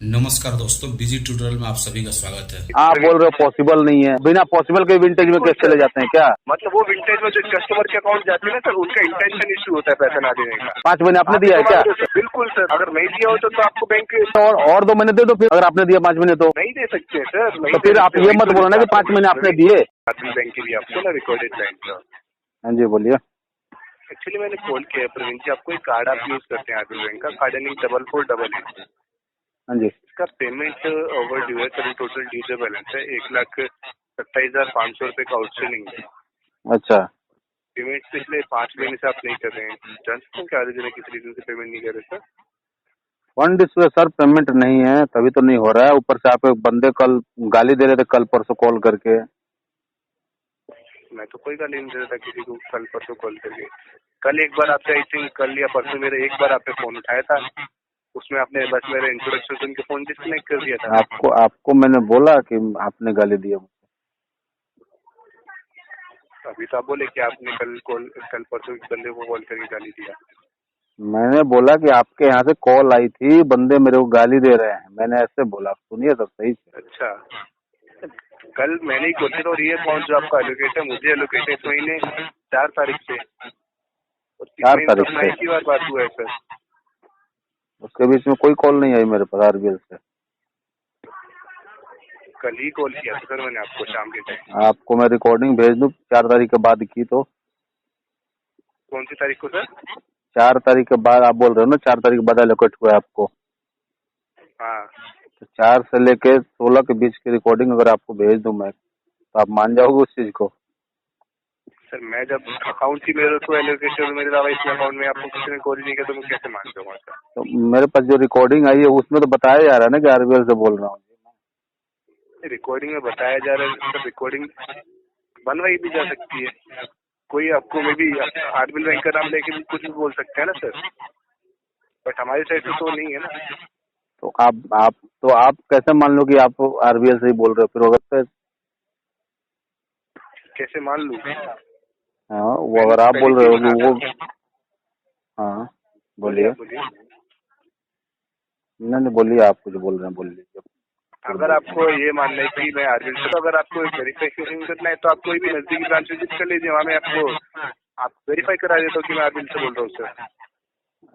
नमस्कार दोस्तों, busy tutorial में आप सभी का स्वागत है। आप बोल रहे हो पॉसिबल नहीं है, बिना पॉसिबल के विंटेज में कैसे चले जाते हैं क्या? मतलब वो विंटेज में जो कस्टमर के अकाउंट जाते हैं ना सर, उनका इंटेंशन इश्यू होता है पैसा ना देने का। 5 महीने आपने दिया है क्या? बिल्कुल सर, अगर नहीं दिया हो तो आपको बैंक और 2 महीने दे दो फिर, अगर आपने दिया 5 महीने तो नहीं दे सकते सर। तो फिर आप ये मत बोलो ना कि 5 महीने आपने दिए। बैंक के लिए आपको ना रिकॉर्डेड बैंक का। हाँ जी बोलिए। एक्चुअली मैंने कॉल किया प्रवीण जी, आपको एक कार्ड आप यूज करते हैं आरबीएल बैंक का, कार्ड एंडिंग 4488। हाँ जी। इसका पेमेंट ओवर ड्यू है सर, टोटल ड्यू जो बैलेंस है 1,27,500 रुपए का आउटस्टैंडिंग है। अच्छा, पेमेंट पिछले 5 महीने से आप नहीं कर रहे हैं, जान सकते हैं क्या रीजन है, किस रीजन से पेमेंट नहीं कर रहे सर? फंड इस पे सर पेमेंट नहीं है तभी तो नहीं हो रहा है। ऊपर से आप एक बंदे कल गाली दे रहे थे कल परसों कॉल करके। मैं तो कोई गाली नहीं दे रहा था किसी को कल परसों कॉल करके। कल एक बार आपसे आई थिंक कल या परसों मेरे एक बार आपने फोन उठाया था, उसमें आपने बस मेरे इंट्रोडक्शन सुन के फोन डिस्कनेक्ट कर दिया था। आपको मैंने बोला कि आपने गाली दिया। अभी तो आप बोले कि आपने कल परसों एक बंदे को कॉल करके गाली दिया। मैंने बोला कि आपके यहाँ से कॉल आई थी, बंदे मेरे को गाली दे रहे हैं, मैंने ऐसे बोला। सुनिए सब सही से। अच्छा, कल मैंने ही कोशिश, और ये अकाउंट जो आपका एलोकेट है मुझे एलोकेट है इस महीने 4 तारीख से, और 4 तारीख से की बार बात हुआ है सर। उसके बीच में कोई कॉल नहीं आई मेरे पास आरबीएल से। कल ही कॉल किया था सर मैंने आपको शाम के टाइम। आपको मैं रिकॉर्डिंग भेज दूं 4 तारीख के बाद की तो? कौन सी तारीख को सर? 4 तारीख के बाद आप बोल रहे हो ना, 4 तारीख के बाद एलोकेट हुआ है आपको। हाँ, तो 4 से लेके 16 के बीच की रिकॉर्डिंग अगर आपको भेज दूं मैं, तो आप मान जाओगे उस चीज को? सर मैं जब अकाउंट ही मेरे को एलोकेशन मेरे अलावा इस अकाउंट में आपको किसी ने कॉल नहीं किया तो मैं कैसे मान जाऊंगा सर? तो मेरे पास जो रिकॉर्डिंग आई है उसमें तो बताया जा रहा है ना कि आरबीएल से बोल रहा हूँ। रिकॉर्डिंग में बताया जा रहा है सर, रिकॉर्डिंग बनवाई भी जा सकती है। कोई आपको मे भी आरबीएल बैंक का नाम लेके भी कुछ भी बोल सकते हैं ना सर, बट हमारी साइड से तो नहीं है ना। तो आप कैसे मान लो कि आप आरबीएल से ही बोल रहे हो? फिर अगर कैसे मान लूँ? हाँ, वो अगर आप बोल रहे हो कि वो, हाँ बोलिए। नहीं बोलिए, आप कुछ बोल रहे हैं बोलिए। अगर आपको ये मानना है कि मैं आरबीएल से, तो अगर आपको वेरिफिकेशन करना है तो आप कोई भी नजदीकी ब्रांच विजिट कर लीजिए, वहाँ में आपको आप वेरीफाई करा देता हूँ कि मैं आरबीएल से बोल रहा हूँ सर।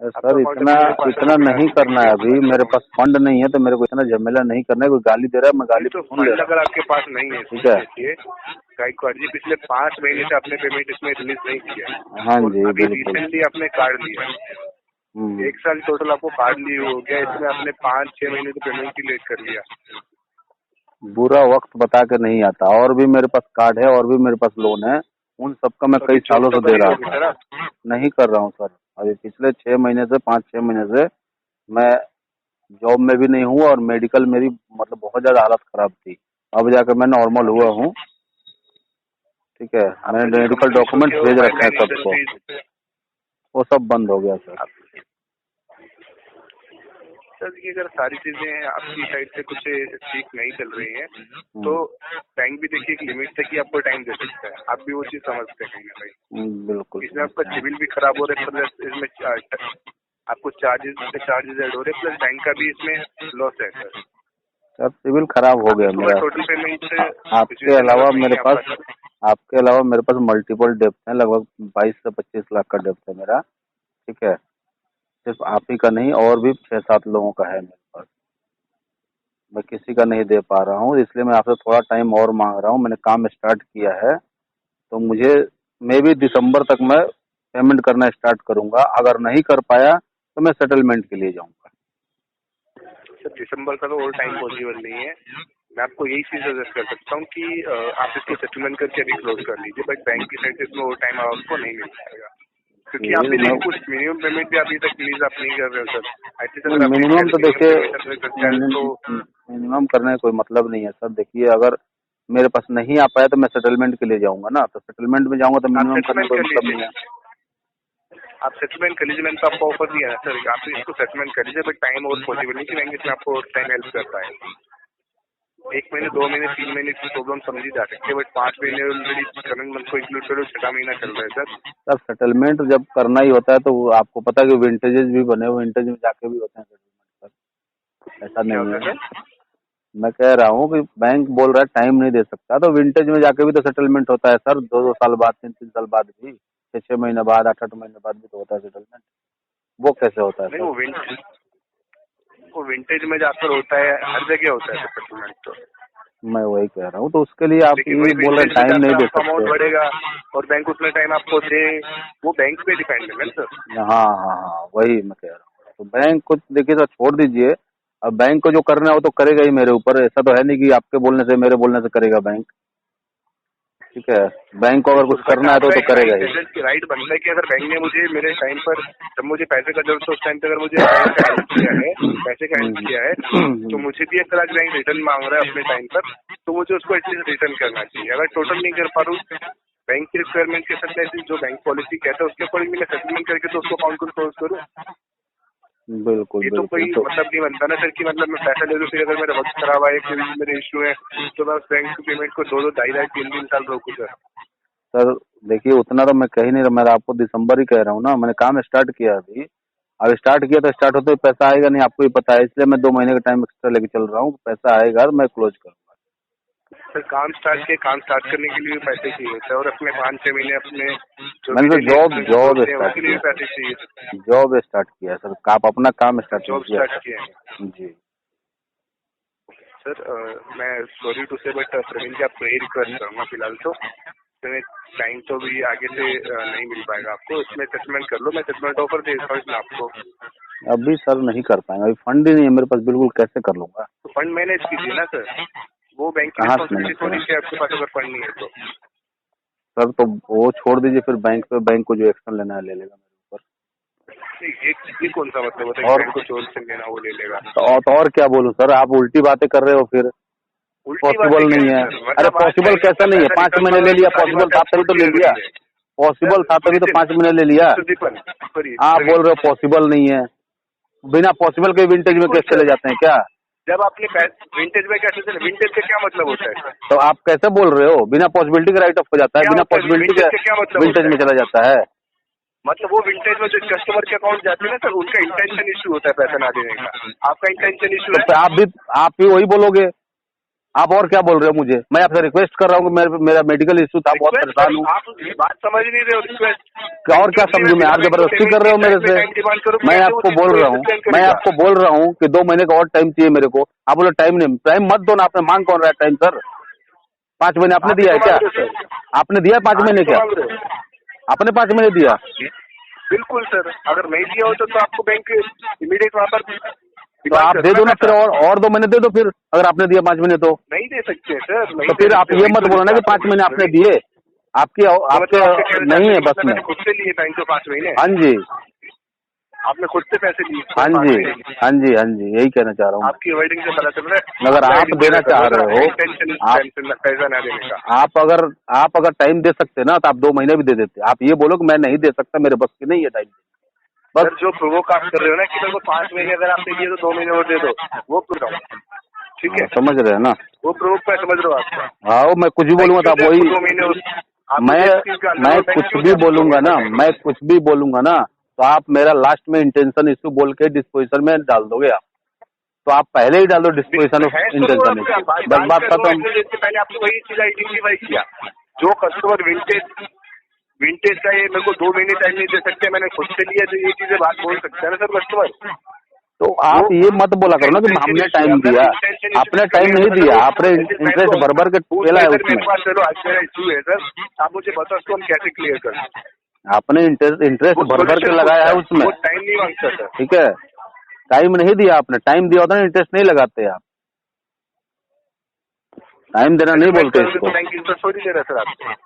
सर इतना नहीं करना है अभी, मेरे पास फंड नहीं है तो मेरे को इतना झमेला नहीं करना है। कोई गाली दे रहा है, मैं गाली तो सुन ले फंड रहा अगर आपके पास नहीं है, ठीक है? गायकवाड़ जी पिछले 5 महीने से आपने पेमेंट इसमें रिलीज नहीं किया। हाँ जी अभी बिल्कुल। रिसेंटली आपने कार्ड लिया, 1 साल टोटल आपको कार्ड लिए हो गया, इसमें आपने 5-6 महीने तो पेमेंट ही लेट कर लिया। बुरा वक्त बता के नहीं आता। और भी मेरे पास कार्ड है और भी मेरे पास लोन है, उन सबका मैं कई सालों से दे रहा था। नहीं कर रहा हूँ सर, अभी पिछले 6 महीने से 5-6 महीने से मैं जॉब में भी नहीं हूँ और मेडिकल मेरी मतलब बहुत ज्यादा हालत खराब थी। अब जाकर मैं नॉर्मल हुआ हूँ, ठीक है? मैंने मेडिकल डॉक्यूमेंट भेज रखे हैं सबको, वो सब बंद हो गया सर। सर देखिए, अगर सारी चीजें आपकी साइड से कुछ ठीक नहीं चल रही हैं तो बैंक भी देखिए एक लिमिट तक ही आपको टाइम दे सकता है, आप भी वो चीज समझते हैं कहीं ना कहीं। बिल्कुल। इसमें आपका सिविल भी खराब हो रहा है, प्लस इसमें आपको चार्जेस ऐड हो रहे हैं, प्लस बैंक का भी इसमें लॉस है सर। सर सिविल खराब हो गया मेरा। टोटल पेमेंट आपके अलावा मेरे पास मल्टीपल डेप्ट है, लगभग 22 से 25 लाख का डेप्ट है मेरा, ठीक है? सिर्फ आप ही का नहीं, और भी 6-7 लोगों का है मेरे पास। मैं किसी का नहीं दे पा रहा हूँ, इसलिए मैं आपसे थोड़ा टाइम और मांग रहा हूँ। मैंने काम स्टार्ट किया है तो मुझे मे भी दिसंबर तक मैं पेमेंट करना स्टार्ट करूंगा। अगर नहीं कर पाया तो मैं सेटलमेंट के लिए जाऊंगा। सर दिसंबर का तो और टाइम पॉसिबल नहीं है। मैं आपको यही चीज सजेस्ट कर सकता हूँ कि आप इसको सेटलमेंट करके अभी क्लोज कर लीजिए, बट बैंक की साइड से इसमें और टाइम आपको नहीं मिल पाएगा, क्योंकि आप भी कुछ मिनिमम पेमेंट भी अभी तक रिलीज आप नहीं कर रहे हो सर। मिनिमम तो देखिए, मिनिमम करने का कोई मतलब नहीं है सर। देखिए, अगर मेरे पास नहीं आ पाया तो मैं सेटलमेंट के लिए जाऊंगा ना, तो सेटलमेंट में जाऊंगा तो मिनिमम करने का कोई मतलब नहीं है। आप सेटलमेंट कर लीजिए, मैंने तो आपको ऑफर दिया है सर, आप इसको सेटलमेंट कर लीजिए, बट टाइम और पॉसिबल नहीं कि बैंक इसमें आपको टाइम हेल्प कर पाए। 1 महीने, 2 महीने, 3 महीने की प्रॉब्लम समझी जा सकती है, बट 5 महीने ऑलरेडी करंट मंथ को इंक्लूड करो, 6वां महीना चल रहा है सर। सर सेटलमेंट जब करना ही होता है तो आपको पता है कि विंटेजेस भी बने हुए, विंटेज में जाके भी होते हैं सेटलमेंट सर। ऐसा क्या नहीं होता है है। सर? मैं कह रहा हूँ कि बैंक बोल रहा है टाइम नहीं दे सकता, तो विंटेज में जाके भी तो सेटलमेंट होता है सर, 2-2 साल बाद, 3-3 साल बाद भी, 6-6 महीने बाद, 8-8 महीने बाद भी तो होता है सेटलमेंट। वो कैसे होता है नहीं, सर? वो विंटेज में जाकर होता है, हर जगह होता है सेटलमेंट तो। मैं वही कह रहा हूँ, तो उसके लिए आप लेकिन ये वही बोल रहे हैं विंटेज में टाइम नहीं जाकर दे आपका अमाउंट सकते। बढ़ेगा और बैंक उतना टाइम आपको दे, वो बैंक पे डिपेंड है ना सर। हाँ हाँ हाँ, वही मैं कह रहा हूँ। तो बैंक को देखिए सर, छोड़ दीजिए। अब बैंक को जो करना है वो तो करेगा ही मेरे ऊपर, ऐसा तो है नहीं कि आपके बोलने से, मेरे बोलने से करेगा बैंक। ठीक है, बैंक को अगर कुछ बिल्कुल, बट करना है आपका तो एक करेगा राइट ही। है सर, कि राइट बनता है कि अगर बैंक ने मुझे मेरे टाइम पर, जब मुझे पैसे का जरूरत है उस टाइम पे अगर मुझे बैंक का हेल्प किया है, पैसे का हेल्प किया है, तो मुझे भी अगर आज बैंक रिटर्न मांग रहा है अपने टाइम पर, तो मुझे उसको एटलीस्ट रिटर्न करना चाहिए। अगर टोटल नहीं कर पा रहा हूँ, बैंक की रिक्वायरमेंट के साथ ऐसी जो बैंक पॉलिसी कहता है उसके अकॉर्डिंग मैं सेटलमेंट करके तो उसको अकाउंट को क्लोज करूँ। बिल्कुल ये तो कोई बिल्कुल। तो मतलब नहीं बनता ना सर, कि मतलब मैं पैसा ले लूँ, फिर अगर मेरा वक्त खराब आए, फिर मेरे इशू है, तो मैं उस बैंक की पेमेंट को 2-2, 2.5, 3-3 साल रोकूँ सर। सर देखिए, उतना तो मैं कह नहीं रहा, मैं आपको दिसंबर ही कह रहा हूँ ना, मैंने काम स्टार्ट किया अभी। अब स्टार्ट किया तो स्टार्ट होते ही पैसा आएगा नहीं, आपको ही पता है, इसलिए मैं 2 महीने का टाइम एक्स्ट्रा लेके चल रहा हूँ। पैसा आएगा मैं क्लोज करूँगा। सर काम स्टार्ट करने के लिए भी पैसे चाहिए होता है, और अपने 5-6 महीने अपने जो भी मैंने तो डेली एक्सपेंसेस जॉब होते हैं स्टार्ट उसके लिए भी किया पैसे चाहिए। जॉब स्टार्ट किया सर, आप अपना काम स्टार्ट नहीं जॉब किया स्टार्ट सर। किया है जी। सर। मैं सॉरी टू से, बट प्रवीण जी आपको यही रिक्वेस्ट करूँगा फिलहाल तो टाइम तो भी आगे से नहीं मिल पाएगा आपको, इसमें सेटलमेंट कर लो, मैं सेटलमेंट ऑफर दे देता हूँ इसमें आपको। अभी सर नहीं कर पाएंगे, अभी फंड ही नहीं है मेरे पास, बिल्कुल कैसे कर लूंगा? तो फंड मैनेज कीजिए ना सर, वो बैंक की कहाँ से मैनेज रिस्पॉन्सिबिलिटी थोड़ी करें सी आपके पास अगर फंड नहीं है तो। सर? तो वो छोड़ दीजिए फिर, बैंक पे, बैंक को जो एक्शन लेना है ले लेगा मेरे ऊपर। ये कौन सा मतलब होता है कि और बैंक को चोर से लेना वो ले लेगा? तो और क्या बोलूं सर, आप उल्टी बातें कर रहे हो फिर। उल्टी बातें पॉसिबल क्या नहीं है है। सर? अरे मतलब आज पॉसिबल टाइम कैसा पर नहीं है, पैसा 5 रिटर्न महीने मांग ले रहे लिया, तो सारी पॉसिबल बातें था आपको तभी तो ले क्लियर लिया। करी है। पॉसिबल था तभी तो सर 5 महीने ले लिया। आप बोल रहे हो पॉसिबल नहीं है, बिना पॉसिबल के विंटेज में बिल्कुल कैसे चले सर, जाते हैं क्या? जब आपने विंटेज में कैसे चले, विंटेज का क्या मतलब होता है? तो आप कैसे बोल रहे हो, बिना पॉसिबिलिटी का राइट ऑफ हो जाता है, क्या बिना होता है पॉसिबिलिटी विंटेज के का क्या मतलब विंटेज होता में है? चला जाता है? मतलब वो विंटेज में जो कस्टमर के अकाउंट जाते हैं ना सर, उनका इंटेंशन इशू होता है पैसा ना देने का। आपका इंटेंशन इशू तो है। फिर आप भी वही बोलोगे। आप और क्या बोल रहे हो मुझे? मैं आपसे रिक्वेस्ट कर रहा हूँ कि मेरा मेडिकल इशू था, बहुत रिक्वेस्ट परेशान सर, हूँ। आप बात समझ नहीं रहे हो। रिक्वेस्ट और क्या समझू मैं? बिना आप बैंक को जबरदस्ती कर पेमेंट रहे के हो मेरे टाइम में से। टाइम डिमांड करूँ, मैं कैसे वो आपको चीज बोल को रहा हूँ एक्सप्लेन मैं करेगा? आपको बोल रहा हूँ कि 2 महीने का और टाइम चाहिए मेरे को। आप बोलो टाइम नहीं, टाइम मत दो ना, आपने मांग कौन रहा है टाइम सर? 5 महीने आपने आप ही दिया तो है क्या? मांग रहे हो सर, आपने दिया है 5 आप ही महीने तो क्या? मांग रहे हो। आपने 5 महीने दिया? बिल्कुल सर, अगर नहीं दिया हो तो आपको बैंक इमीडिएट वहाँ पर तो डिमांड आप करो दे ना दो ना फिर, पैसा। और 2 महीने दे दो फिर, अगर आपने दिया 5 महीने तो। नहीं दे सकते सर, नहीं तो दे फिर आप सकते, ये वही मत तो बोलो ना कि 5 महीने आपने दिए। आपके तो मतलब आपके आपके कहना नहीं चाहते है हैं कि बस मतलब में। मैंने खुद से लिए बैंक तो 5 महीने, हाँ जी, आपने खुद से पैसे लिए हाँ 5 जी, महीने की। हाँ जी, हाँ जी, यही कहना चाह रहा हूँ मैं। आपकी वर्डिंग से पता चल रहा है अगर आपका आप देना इंटेंशन चाह होगा, रहे आपका हो, इंटेंशन आप पैसा ना देने का। आप अगर टाइम दे सकते ना तो आप 2 महीने भी दे देते। आप ये बोलो कि मैं नहीं दे सकता, मेरे बस की नहीं है टाइम, बस। सर जो प्रोवोक आप कर रहे हो ना कि मेरे को 5 महीने अगर आपने दिए तो 2 महीने और दे दो, वो कर रहा हूँ, ठीक है? समझ रहे हैं ना? वो प्रोवोक मैं समझ रहा हूँ आपका। हाँ, मैं कुछ भी बोलूंगा तो आप वही, 2 महीने आप मैं मुझे इस चीज का मैं अंडर बैंक कुछ क्यों भी जाती बोलूंगा ना, है? मैं कुछ भी बोलूंगा ना, तो आप मेरा लास्ट में इंटेंशन इशू बोल के डिस्पोजिशन में डाल दोगे आप। तो आप पहले ही डाल दो डिस्पोजिशन ऑफ है तो वो इंटेंशन आपका इशू, बस बात खत्म। पहले आपको वही चीज आइडेंटिफाई किया। जो कस्टमर विंटेज का ये मेरे को 2 महीने टाइम नहीं दे सकते, मैंने खुद से लिया, तो ये चीजें बात बोल सकते हैं ना सर कस्टमर। तो आप ये मत बोला करो ना कि हमने टाइम दिया। आपने टाइम नहीं दिया, आपने इंटरेस्ट भर भर के खेला है उसमें। मेरे पास चलो आज मेरा इशू है सर, आप मुझे बताओ उसको हम कैसे क्लियर करें। आपने इंटरेस्ट भर भर के लगाया है उसमें, वो टाइम नहीं मांगता सर। ठीक है? टाइम नहीं दिया आपने, टाइम दिया होता ना इंटरेस्ट नहीं लगाते आप। टाइम देना नहीं बोलते इसको। बैंक इंटरेस्ट थोड़ी दे रहा सर आपको।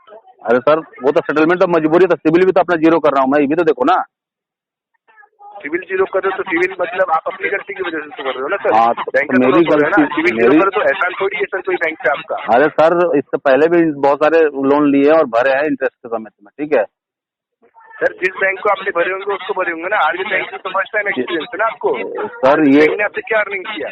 अरे सर वो तो सेटलमेंट तो मजबूरी, तो सिविल भी तो अपना जीरो कर रहा हूँ मैं, ये भी तो देखो ना। सिविल जीरो कर रहे हो तो सिविल मतलब आप अपनी गलती की वजह से तो कर रहे हो ना सर। हाँ, बैंक तो का मेरी तो है ना, गलती, सिविल जीरो मेरी, कर तो एहसान थोड़ी है सर कोई बैंक से आपका। अरे सर इससे पहले भी बहुत सारे लोन लिए और भरे हैं इंटरेस्ट के समेत में, ठीक है? सर जिस बैंक को आपने भरे होंगे उसको भरे होंगे ना। आरबीआई बैंक से तो फर्स्ट टाइम एक्सपीरियंस है ना आपको। सर ये बैंक ने आपसे क्या अर्निंग किया?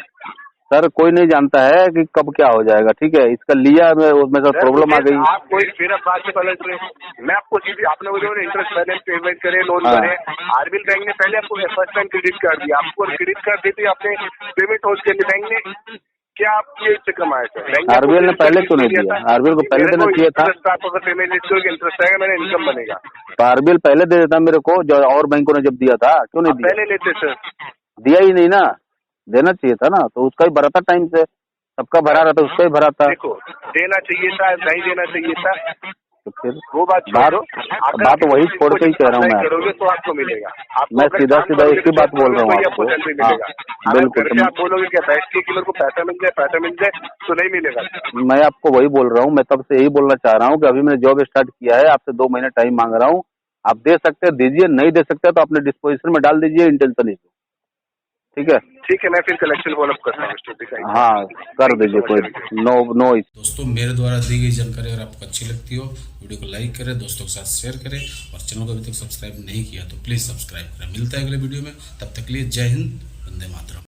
सर कोई नहीं जानता है कि कब क्या हो जाएगा, ठीक है। इसका लिया मैं उसमें सर प्रॉब्लम आ गई। आप कोई फिर अब बात से पहले सुने, मैं आपको सीधी आपने बोले इंटरेस्ट पहले पेमेंट करे, लोन हाँ। करे। आरबीएल बैंक ने पहले आपको फर्स्ट टाइम क्रेडिट कार्ड दिया, आपको क्रेडिट कार्ड देते आपने पेमेंट होल्ड कर ली बैंक ने, क्या आपके इससे कमाया सर? बैंक ने आरबीएल ने पहले क्यों नहीं दिया? आरबीएल को पहले देना चाहिए था। आप अगर पेमेंट लेते हो इंटरेस्ट आएगा, मेरा इनकम बनेगा। तो आरबीएल पहले दे देता मेरे को, जो और बैंकों ने जब दिया था, क्यों नहीं आप दिया? पहले लेते सर, दिया ही नहीं ना, देना चाहिए था ना, तो उसका ही भरा था टाइम से, सबका भरा रहा था, उसका ही भरा था। देखो देना चाहिए था, नहीं देना चाहिए था, तो फिर वो बात बात वही छोड़ के ही कह रहा हूँ मैं। करोगे तो आपको मिलेगा। मैं सीधा सीधा एक ही बात बोल रहा हूँ आपको। मिलेगा। हाँ, बिल्कुल। अगर आप बोलोगे क्या बैठ के कि मेरे को पैसा मिल जाए तो नहीं मिलेगा। मैं आपको वही बोल रहा हूँ, मैं तब से यही बोलना चाह रहा हूँ कि अभी मैंने जॉब स्टार्ट किया है, आपसे 2 महीने टाइम मांग रहा हूँ, आप दे सकते हैं दीजिए, नहीं दे सकते तो अपने डिस्पोजिशन में डाल दीजिए, इंटेंशन इशू, ठीक है। ठीक है, मैं फिर कलेक्शन फॉलोअप करता हूँ। हाँ कर दीजिए, कोई नो इशू। दोस्तों मेरे द्वारा दी गई जानकारी अगर आपको अच्छी लगती हो, वीडियो को लाइक करें, दोस्तों के साथ शेयर करें, और चैनल को अभी तक सब्सक्राइब नहीं किया तो प्लीज सब्सक्राइब करें। मिलता है अगले वीडियो में, तब तक के लिए जय हिंद, वंदे मातरम।